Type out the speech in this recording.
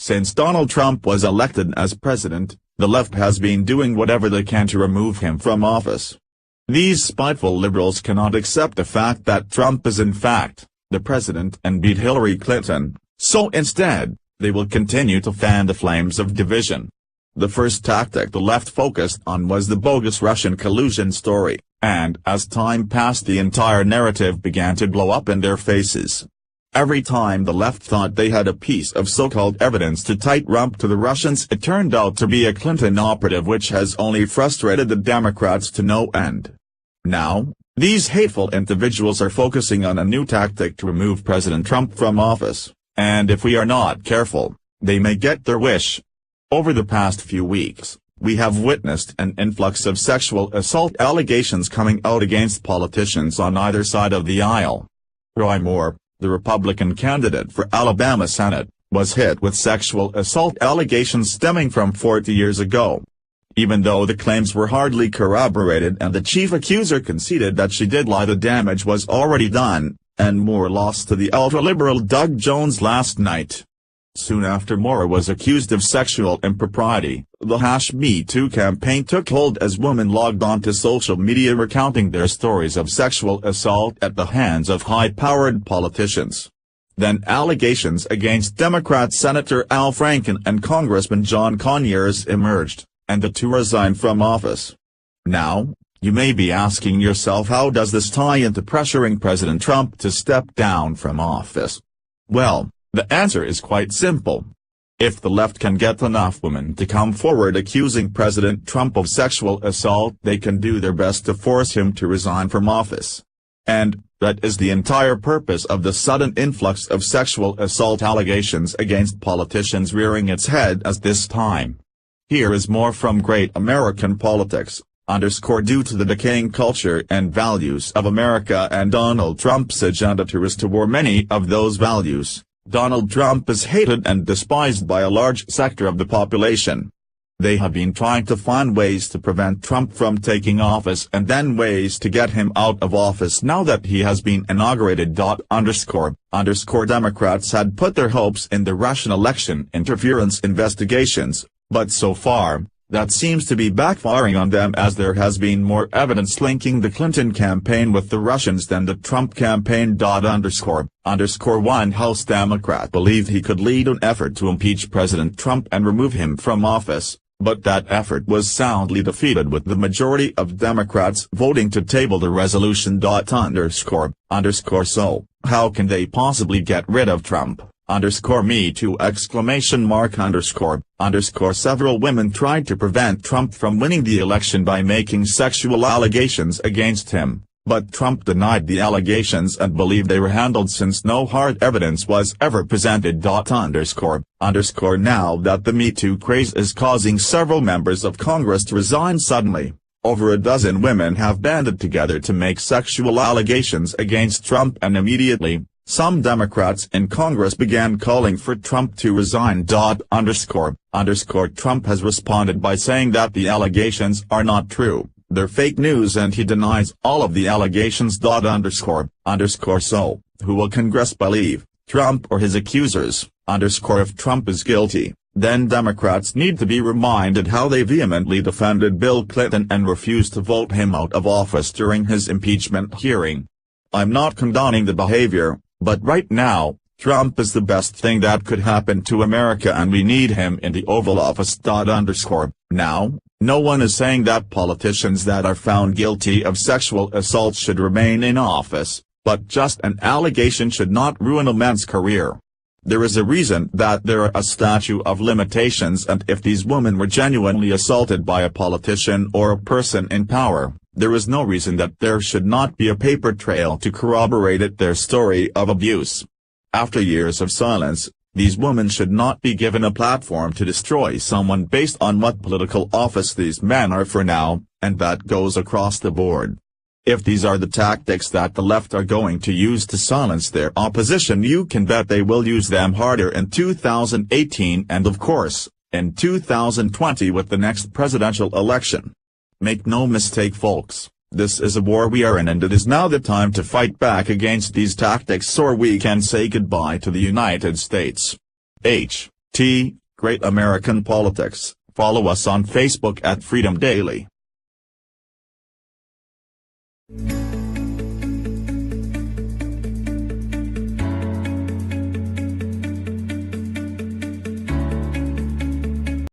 Since Donald Trump was elected as president, the left has been doing whatever they can to remove him from office. These spiteful liberals cannot accept the fact that Trump is in fact the president and beat Hillary Clinton, so instead, they will continue to fan the flames of division. The first tactic the left focused on was the bogus Russian collusion story, and as time passed the entire narrative began to blow up in their faces. Every time the left thought they had a piece of so-called evidence to tie Trump to the Russians, it turned out to be a Clinton operative, which has only frustrated the Democrats to no end. Now, these hateful individuals are focusing on a new tactic to remove President Trump from office, and if we are not careful, they may get their wish. Over the past few weeks, we have witnessed an influx of sexual assault allegations coming out against politicians on either side of the aisle. Roy Moore, the Republican candidate for Alabama Senate, was hit with sexual assault allegations stemming from 40 years ago. Even though the claims were hardly corroborated and the chief accuser conceded that she did lie, the damage was already done, and Moore lost to the ultra-liberal Doug Jones last night. Soon after Moore was accused of sexual impropriety, the #MeToo campaign took hold as women logged onto social media recounting their stories of sexual assault at the hands of high-powered politicians. Then allegations against Democrat Senator Al Franken and Congressman John Conyers emerged, and the two resigned from office. Now, you may be asking yourself, how does this tie into pressuring President Trump to step down from office? Well, the answer is quite simple. If the left can get enough women to come forward accusing President Trump of sexual assault, they can do their best to force him to resign from office. And that is the entire purpose of the sudden influx of sexual assault allegations against politicians rearing its head at this time. Here is more from Great American Politics, due to the decaying culture and values of America and Donald Trump's agenda to restore many of those values. Donald Trump is hated and despised by a large sector of the population. They have been trying to find ways to prevent Trump from taking office and then ways to get him out of office now that he has been inaugurated. Democrats had put their hopes in the Russian election interference investigations, but so far, that seems to be backfiring on them, as there has been more evidence linking the Clinton campaign with the Russians than the Trump campaign. One House Democrat believed he could lead an effort to impeach President Trump and remove him from office, but that effort was soundly defeated with the majority of Democrats voting to table the resolution. So, how can they possibly get rid of Trump? _me too! Several women tried to prevent Trump from winning the election by making sexual allegations against him, but Trump denied the allegations and believed they were handled since no hard evidence was ever presented. Now that the Me Too craze is causing several members of Congress to resign suddenly, over a dozen women have banded together to make sexual allegations against Trump, and immediately, some Democrats in Congress began calling for Trump to resign. Trump has responded by saying that the allegations are not true, they're fake news, and he denies all of the allegations. So, who will Congress believe, Trump or his accusers? If Trump is guilty, then Democrats need to be reminded how they vehemently defended Bill Clinton and refused to vote him out of office during his impeachment hearing. I'm not condoning the behavior, but right now, Trump is the best thing that could happen to America, and we need him in the Oval Office. Now, no one is saying that politicians that are found guilty of sexual assault should remain in office, but just an allegation should not ruin a man's career. There is a reason that there are a statute of limitations, and if these women were genuinely assaulted by a politician or a person in power, there is no reason that there should not be a paper trail to corroborate their story of abuse. After years of silence, these women should not be given a platform to destroy someone based on what political office these men are for now, and that goes across the board. If these are the tactics that the left are going to use to silence their opposition, you can bet they will use them harder in 2018 and of course, in 2020 with the next presidential election. Make no mistake, folks, this is a war we are in, and it is now the time to fight back against these tactics, or we can say goodbye to the United States. Great American Politics. Follow us on Facebook at Freedom Daily.